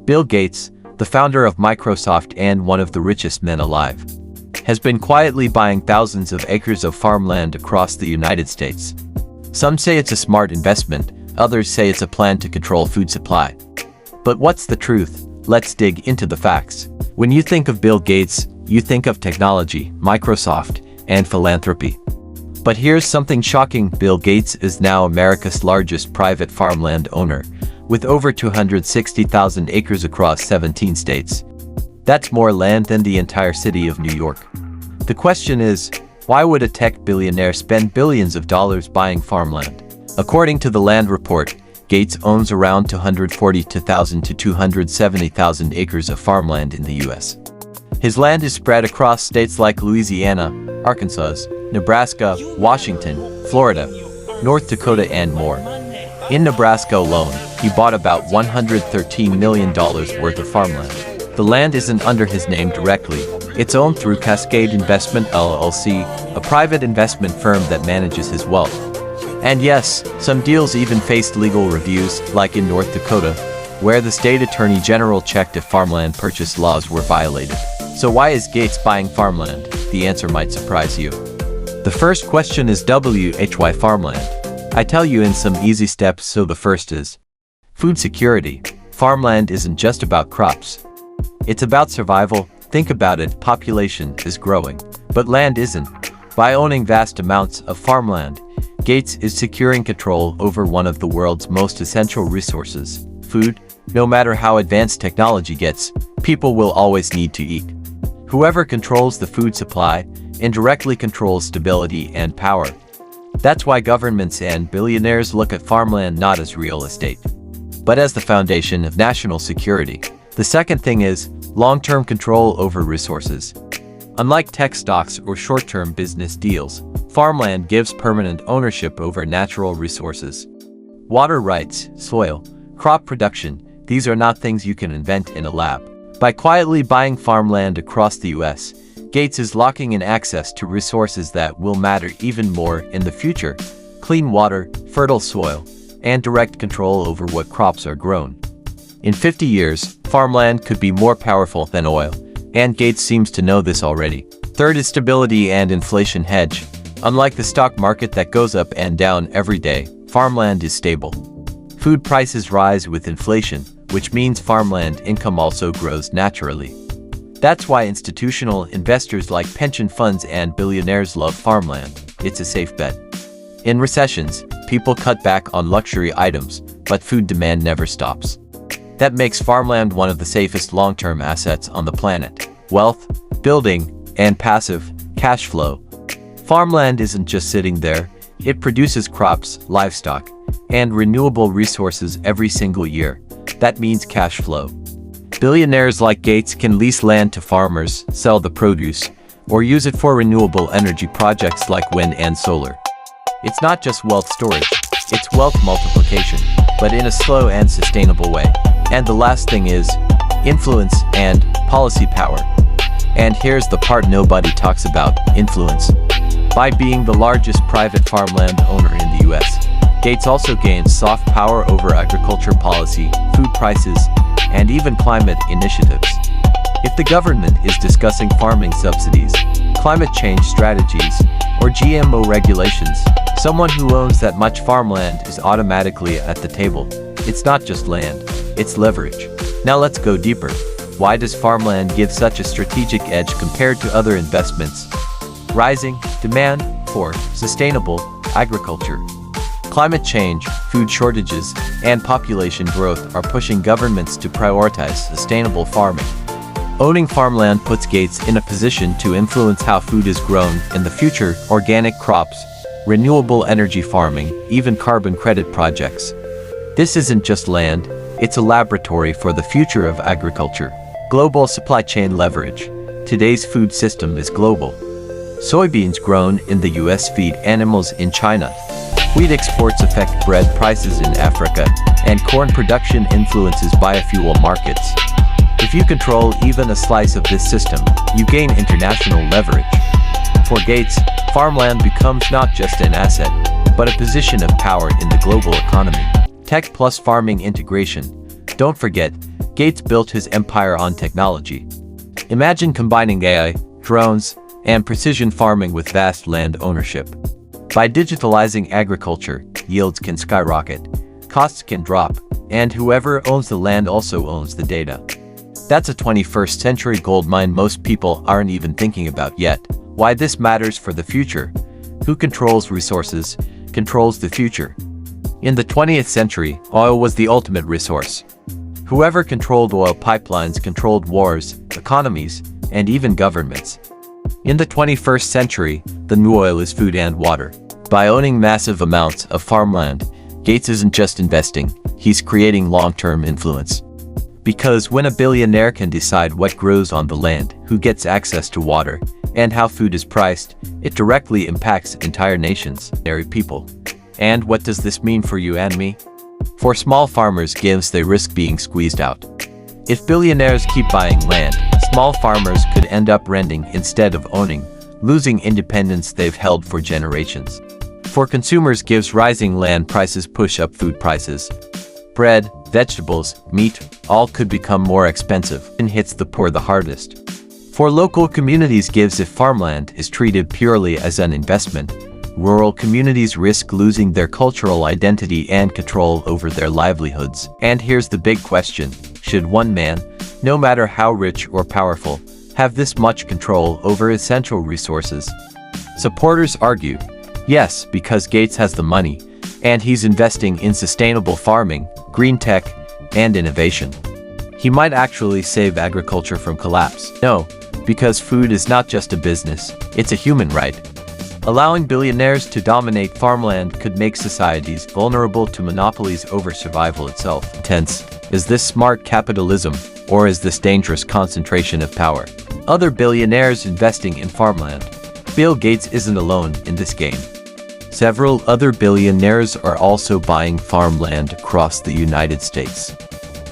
Bill Gates, the founder of Microsoft and one of the richest men alive, has been quietly buying thousands of acres of farmland across the United States. Some say it's a smart investment, others say it's a plan to control food supply. But what's the truth? Let's dig into the facts. When you think of Bill Gates, you think of technology, Microsoft, and philanthropy. But here's something shocking: Bill Gates is now America's largest private farmland owner, with over 260,000 acres across 17 states. That's more land than the entire city of New York. The question is, why would a tech billionaire spend billions of dollars buying farmland? According to the Land Report, Gates owns around 242,000 to 270,000 acres of farmland in the U.S. His land is spread across states like Louisiana, Arkansas, Nebraska, Washington, Florida, North Dakota, and more. In Nebraska alone, he bought about $113 million worth of farmland. The land isn't under his name directly. It's owned through Cascade Investment LLC, a private investment firm that manages his wealth. And yes, some deals even faced legal reviews, like in North Dakota, where the state attorney general checked if farmland purchase laws were violated. So why is Gates buying farmland? The answer might surprise you. The first question is why farmland? I tell you in some easy steps. So the first is food security. Farmland isn't just about crops. It's about survival. Think about it, population is growing, but land isn't. By owning vast amounts of farmland, Gates is securing control over one of the world's most essential resources, food. No matter how advanced technology gets, people will always need to eat. Whoever controls the food supply indirectly controls stability and power. That's why governments and billionaires look at farmland not as real estate, but as the foundation of national security. The second thing is long-term control over resources. Unlike tech stocks or short-term business deals, farmland gives permanent ownership over natural resources. Water rights, soil, crop production, these are not things you can invent in a lab. By quietly buying farmland across the U.S., Gates is locking in access to resources that will matter even more in the future: clean water, fertile soil, and direct control over what crops are grown. In 50 years, farmland could be more powerful than oil, and Gates seems to know this already. Third is stability and inflation hedge. Unlike the stock market that goes up and down every day, farmland is stable. Food prices rise with inflation, which means farmland income also grows naturally. That's why institutional investors like pension funds and billionaires love farmland. It's a safe bet. In recessions, people cut back on luxury items, but food demand never stops. That makes farmland one of the safest long-term assets on the planet. Wealth, building, and passive cash flow. Farmland isn't just sitting there. It produces crops, livestock, and renewable resources every single year. That means cash flow. Billionaires like Gates can lease land to farmers, sell the produce, or use it for renewable energy projects like wind and solar. It's not just wealth storage, it's wealth multiplication, but in a slow and sustainable way. And the last thing is influence and policy power. And here's the part nobody talks about: influence. By being the largest private farmland owner in the US, Gates also gains soft power over agriculture policy, food prices, and even climate initiatives. If the government is discussing farming subsidies, climate change strategies, or GMO regulations, someone who owns that much farmland is automatically at the table. It's not just land, it's leverage. Now let's go deeper. Why does farmland give such a strategic edge compared to other investments? Rising demand for sustainable agriculture. Climate change, food shortages, and population growth are pushing governments to prioritize sustainable farming. Owning farmland puts Gates in a position to influence how food is grown in the future: organic crops, renewable energy farming, even carbon credit projects. This isn't just land, it's a laboratory for the future of agriculture. Global supply chain leverage. Today's food system is global. Soybeans grown in the US feed animals in China. Wheat exports affect bread prices in Africa, and corn production influences biofuel markets. If you control even a slice of this system, you gain international leverage. For Gates, farmland becomes not just an asset, but a position of power in the global economy. Tech plus farming integration. Don't forget, Gates built his empire on technology. Imagine combining AI, drones, and precision farming with vast land ownership. By digitalizing agriculture, yields can skyrocket, costs can drop, and whoever owns the land also owns the data. That's a 21st century gold mine most people aren't even thinking about yet. Why this matters for the future? Who controls resources, controls the future. In the 20th century, oil was the ultimate resource. Whoever controlled oil pipelines controlled wars, economies, and even governments. In the 21st century, the new oil is food and water. By owning massive amounts of farmland, Gates isn't just investing, he's creating long-term influence. Because when a billionaire can decide what grows on the land, who gets access to water, and how food is priced, it directly impacts entire nations, people. And what does this mean for you and me? For small farmers, they risk being squeezed out. If billionaires keep buying land, small farmers could end up renting instead of owning, losing independence they've held for generations. For consumers, rising land prices push up food prices. Bread, vegetables, meat, all could become more expensive and hits the poor the hardest. For local communities, if farmland is treated purely as an investment, rural communities risk losing their cultural identity and control over their livelihoods. And here's the big question: should one man, no matter how rich or powerful, have this much control over essential resources? Supporters argue, yes, because Gates has the money, and he's investing in sustainable farming, green tech, and innovation. He might actually save agriculture from collapse. No, because food is not just a business, it's a human right. Allowing billionaires to dominate farmland could make societies vulnerable to monopolies over survival itself. Tense. Is this smart capitalism, or is this dangerous concentration of power? Other billionaires investing in farmland. Bill Gates isn't alone in this game. Several other billionaires are also buying farmland across the United States.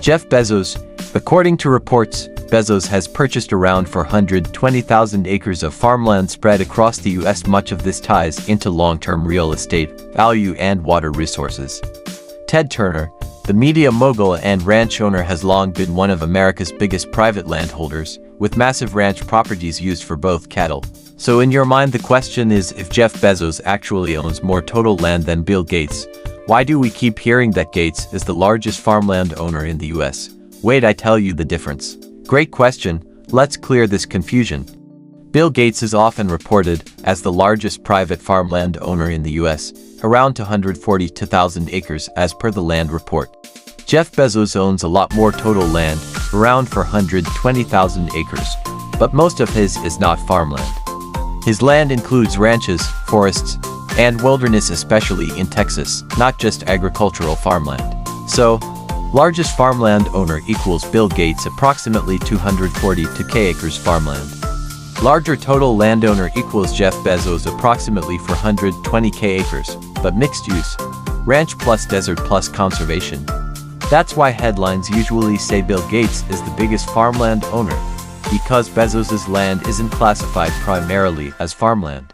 Jeff Bezos. According to reports, Bezos has purchased around 420,000 acres of farmland spread across the U.S. Much of this ties into long-term real estate value and water resources. Ted Turner, the media mogul and ranch owner, has long been one of America's biggest private landholders, with massive ranch properties used for both cattle. So in your mind, the question is, if Jeff Bezos actually owns more total land than Bill Gates, why do we keep hearing that Gates is the largest farmland owner in the U.S.? Wait, I tell you the difference. Great question. Let's clear this confusion. Bill Gates is often reported as the largest private farmland owner in the U.S., around 242,000 acres as per the land report. Jeff Bezos owns a lot more total land, around 420,000 acres, but most of his is not farmland. His land includes ranches, forests, and wilderness, especially in Texas, not just agricultural farmland. So, largest farmland owner equals Bill Gates, approximately 242,000 acres farmland. Larger total landowner equals Jeff Bezos, approximately 420,000 acres, but mixed use, ranch plus desert plus conservation. That's why headlines usually say Bill Gates is the biggest farmland owner, because Bezos's land isn't classified primarily as farmland.